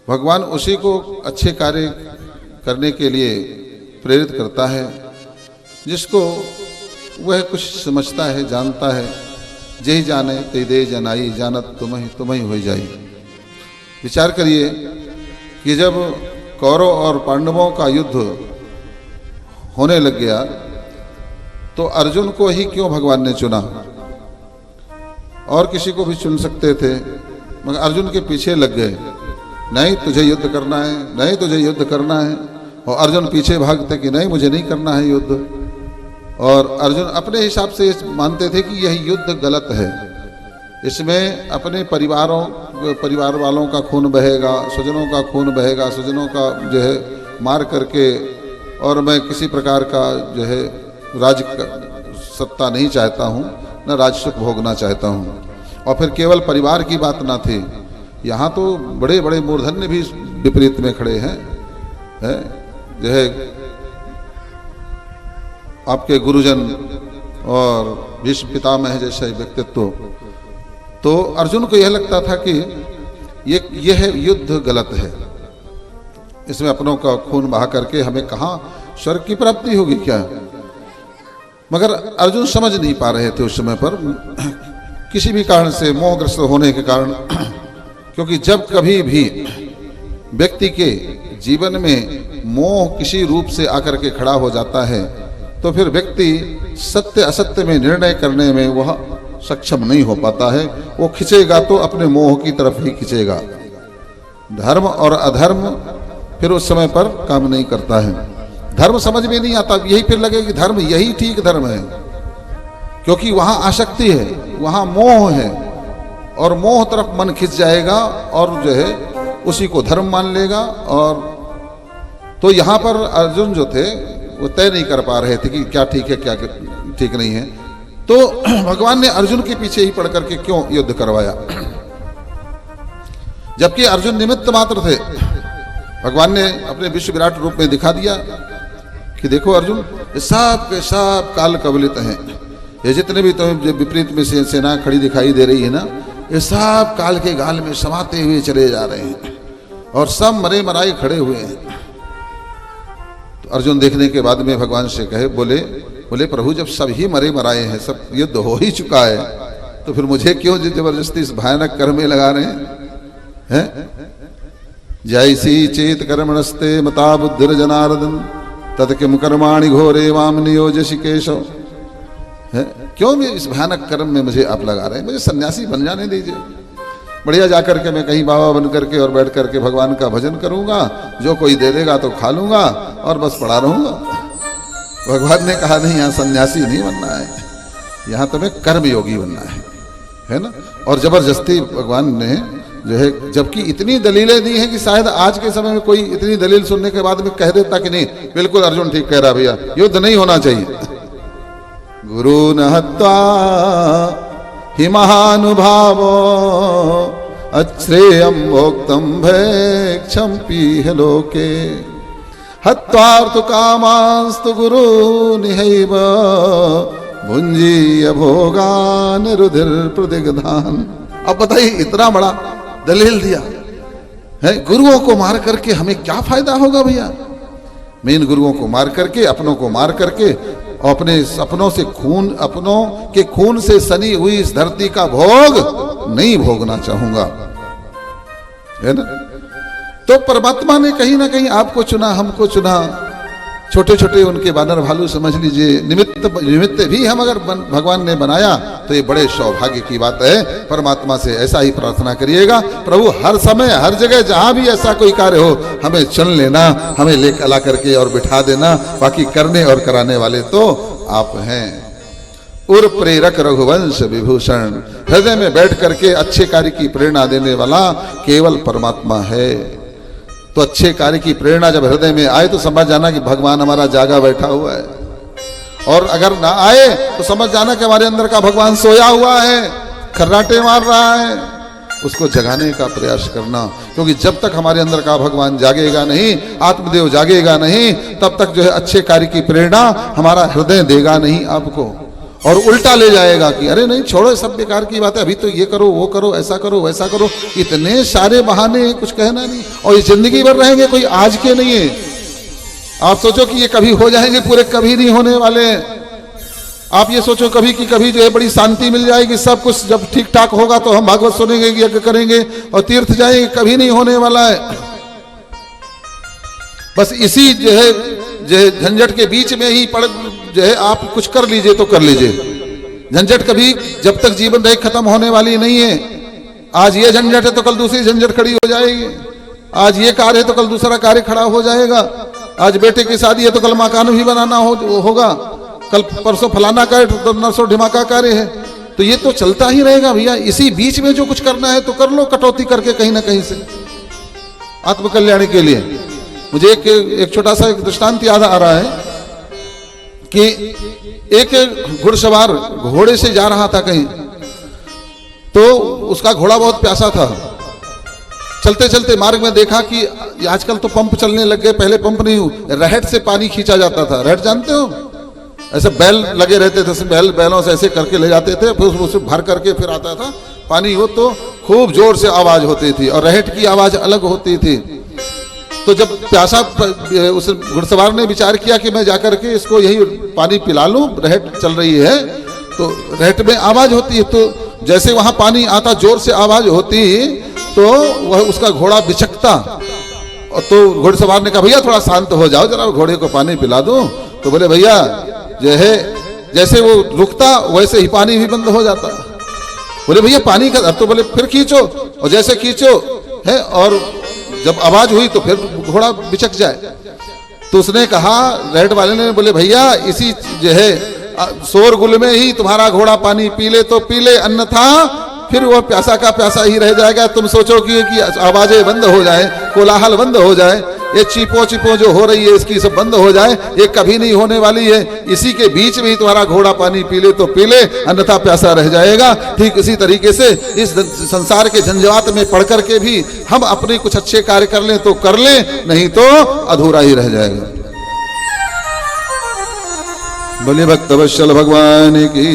भगवान उसी को अच्छे कार्य करने के लिए प्रेरित करता है जिसको वह कुछ समझता है, जानता है। जय जाने ते दे जनाई, जानत तुम्हें हो जाई। विचार करिए कि जब कौरव और पांडवों का युद्ध होने लग गया तो अर्जुन को ही क्यों भगवान ने चुना? और किसी को भी चुन सकते थे, मगर अर्जुन के पीछे लग गए। नहीं तुझे युद्ध करना है, नहीं तुझे युद्ध करना है। और अर्जुन पीछे भागते कि नहीं मुझे नहीं करना है युद्ध। और अर्जुन अपने हिसाब से मानते थे कि यह युद्ध गलत है, इसमें अपने परिवार वालों का खून बहेगा, स्वजनों का खून बहेगा, स्वजनों का जो है मार करके, और मैं किसी प्रकार का जो है राज सत्ता नहीं चाहता हूँ, न राजसुख भोगना चाहता हूँ। और फिर केवल परिवार की बात ना थी, यहाँ तो बड़े बड़े मूर्धन्य भी विपरीत में खड़े हैं, जो है आपके गुरुजन और भीष्म पितामह जैसे व्यक्तित्व। तो अर्जुन को यह लगता था कि यह युद्ध गलत है, इसमें अपनों का खून बहा करके हमें कहाँ स्वर्ग की प्राप्ति होगी क्या? मगर अर्जुन समझ नहीं पा रहे थे उस समय पर, किसी भी कारण से मोहग्रस्त होने के कारण। क्योंकि जब कभी भी व्यक्ति के जीवन में मोह किसी रूप से आकर के खड़ा हो जाता है तो फिर व्यक्ति सत्य असत्य में निर्णय करने में वह सक्षम नहीं हो पाता है। वो खिंचेगा तो अपने मोह की तरफ ही खिंचेगा। धर्म और अधर्म फिर उस समय पर काम नहीं करता है। धर्म समझ में नहीं आता, यही फिर लगे कि धर्म यही ठीक धर्म है, क्योंकि वहां आसक्ति है, वहां मोह है, और मोह तरफ मन खिंच जाएगा और जो है उसी को धर्म मान लेगा। और तो यहाँ पर अर्जुन जो थे वो तय नहीं कर पा रहे थे कि क्या ठीक है क्या ठीक नहीं है। तो भगवान ने अर्जुन के पीछे ही पड़ करके क्यों युद्ध करवाया, जबकि अर्जुन निमित्त मात्र थे। भगवान ने अपने विश्व विराट रूप में दिखा दिया कि देखो अर्जुन, ये सब के सब काल कबलित हैं। ये जितने भी तुम्हें विपरीत में सेना खड़ी दिखाई दे रही है ना, ये सब काल के गाल में समाते हुए चले जा रहे हैं और सब मरे मराए खड़े हुए हैं। तो अर्जुन देखने के बाद में भगवान से कहे, बोले प्रभु जब सब ही मरे मराए हैं, सब युद्ध हो ही चुका है, तो फिर मुझे क्यों जबरदस्ती इस भयानक कर्म में लगा रहे हैं? जैसी चेत कर्मणस्ते मता बुद्धिर जनार्दन तत् किम कर्माणि घोरे वाम नियोजसि केशव। क्यों भी इस भयानक कर्म में मुझे आप लगा रहे हैं? मुझे सन्यासी बन जाने दीजिए, बढ़िया जाकर के मैं कहीं बाबा बन करके और बैठ करके भगवान का भजन करूंगा, जो कोई दे देगा तो खा लूंगा और बस पड़ा रहूंगा। भगवान ने कहा नहीं, यहाँ सन्यासी नहीं बनना है, यहाँ तुम्हें कर्मयोगी बनना है ना। और जबरदस्ती भगवान ने जो है, जबकि इतनी दलीलें दी हैं कि शायद आज के समय में कोई इतनी दलील सुनने के बाद में कह देता कि नहीं बिल्कुल अर्जुन ठीक कह रहा भैया, युद्ध नहीं होना चाहिए। गुरु न हत्वा हि महानुभावो अश्रेयं भोक्तम भैक्षं पीह लोके हत्वार्थ कामास्तु गुरु निहैव भुंजीय भोगान रुधिर प्रतिगधान। अब बताइए, इतना बड़ा दलील दिया है, गुरुओं को मार करके हमें क्या फायदा होगा भैया? मेन गुरुओं को मार करके, अपनों को मार करके, अपने अपनों से अपनों के खून से सनी हुई इस धरती का भोग नहीं भोगना चाहूंगा, है ना। तो परमात्मा ने कहीं ना कहीं आपको चुना, हमको चुना। छोटे छोटे उनके बानर भालू समझ लीजिए, निमित्त भी हम अगर भगवान ने बनाया तो ये बड़े सौभाग्य की बात है। परमात्मा से ऐसा ही प्रार्थना करिएगा, प्रभु हर समय हर जगह जहां भी ऐसा कोई कार्य हो हमें चुन लेना, हमें ले ला करके और बिठा देना, बाकी करने और कराने वाले तो आप हैं। उर प्रेरक रघुवंश विभूषण, हृदय में बैठ करके अच्छे कार्य की प्रेरणा देने वाला केवल परमात्मा है। तो अच्छे कार्य की प्रेरणा जब हृदय में आए तो समझ जाना कि भगवान हमारा जागा बैठा हुआ है, और अगर ना आए तो समझ जाना कि हमारे अंदर का भगवान सोया हुआ है, खर्राटे मार रहा है। उसको जगाने का प्रयास करना, क्योंकि जब तक हमारे अंदर का भगवान जागेगा नहीं, आत्मदेव जागेगा नहीं, तब तक जो है अच्छे कार्य की प्रेरणा हमारा हृदय देगा नहीं आपको। और उल्टा ले जाएगा कि अरे नहीं छोड़ो, सब बेकार की बात है, अभी तो ये करो, वो करो, ऐसा करो, वैसा करो। इतने सारे बहाने, कुछ कहना नहीं। और ये जिंदगी भर रहेंगे, कोई आज के नहीं है। आप सोचो कि ये कभी हो जाएंगे पूरे, कभी नहीं होने वाले। आप ये सोचो कभी कि कभी जो है बड़ी शांति मिल जाएगी, सब कुछ जब ठीक ठाक होगा तो हम भागवत सुनेंगे, यज्ञ करेंगे और तीर्थ जाएंगे, कभी नहीं होने वाला है। बस इसी जो है झंझट के बीच में ही पड़ जो है आप कुछ कर लीजिए तो कर लीजिए। झंझट कभी जब तक जीवन रहे खत्म होने वाली नहीं है। आज ये झंझट है तो कल दूसरी झंझट खड़ी हो जाएगी। आज ये कार्य है तो कल दूसरा कार्य खड़ा हो जाएगा। आज बेटे की शादी है तो कल मकान भी बनाना होगा, कल परसों फलाना कार्य तो नरसों ढिमाका कार्य है। तो ये तो चलता ही रहेगा भैया। इसी बीच में जो कुछ करना है तो कर लो, कटौती करके कहीं ना कहीं से आत्मकल्याण के लिए। मुझे एक छोटा सा एक दृष्टांत याद आ रहा है कि एक घुड़सवार घोड़े से जा रहा था कहीं, तो उसका घोड़ा बहुत प्यासा था। चलते चलते मार्ग में देखा कि आजकल तो पंप चलने लग गए, पहले पंप नहीं, रहट से पानी खींचा जाता था। रहट जानते हो, ऐसे बैल लगे रहते थे, बैलों से ऐसे करके ले जाते थे, फिर उसे भर करके फिर आता था पानी। वो तो खूब जोर से आवाज होती थी और रहट की आवाज अलग होती थी। तो जब प्यासा, उस घुड़सवार ने विचार किया कि मैं जाकर के इसको यही पानी पिला लूं, रहट चल रही है तो रहट में आवाज होती है, तो जैसे वहां पानी आता जोर से आवाज होती तो वह उसका घोड़ा बिचकता। तो घुड़सवार ने कहा भैया थोड़ा शांत हो जाओ, जरा घोड़े को पानी पिला दो। तो बोले भैया जो है जैसे वो रुकता वैसे ही पानी भी बंद हो जाता। बोले भैया पानी का, तो बोले फिर खींचो, और जैसे खींचो है और जब आवाज हुई तो फिर घोड़ा बिचक जाए। तो उसने कहा, रहट वाले ने बोले भैया इसी जो है शोरगुल में ही तुम्हारा घोड़ा पानी पी ले तो पी ले, अन्यथा फिर वो प्यासा का प्यासा ही रह जाएगा। तुम सोचो कि आवाजें बंद हो जाए, कोलाहल बंद हो जाए, ये चीपो चिपो जो हो रही है इसकी सब बंद हो जाए, ये कभी नहीं होने वाली है। इसी के बीच में ही तुम्हारा घोड़ा पानी पी ले तो पी ले, अन्यथा प्यासा रह जाएगा। ठीक इसी तरीके से इस संसार के झंझावात में पढ़ करके भी हम अपने कुछ अच्छे कार्य कर लें तो कर लें, नहीं तो अधूरा ही रह जाएगा। बोलिए भक्त वत्सल भगवान की।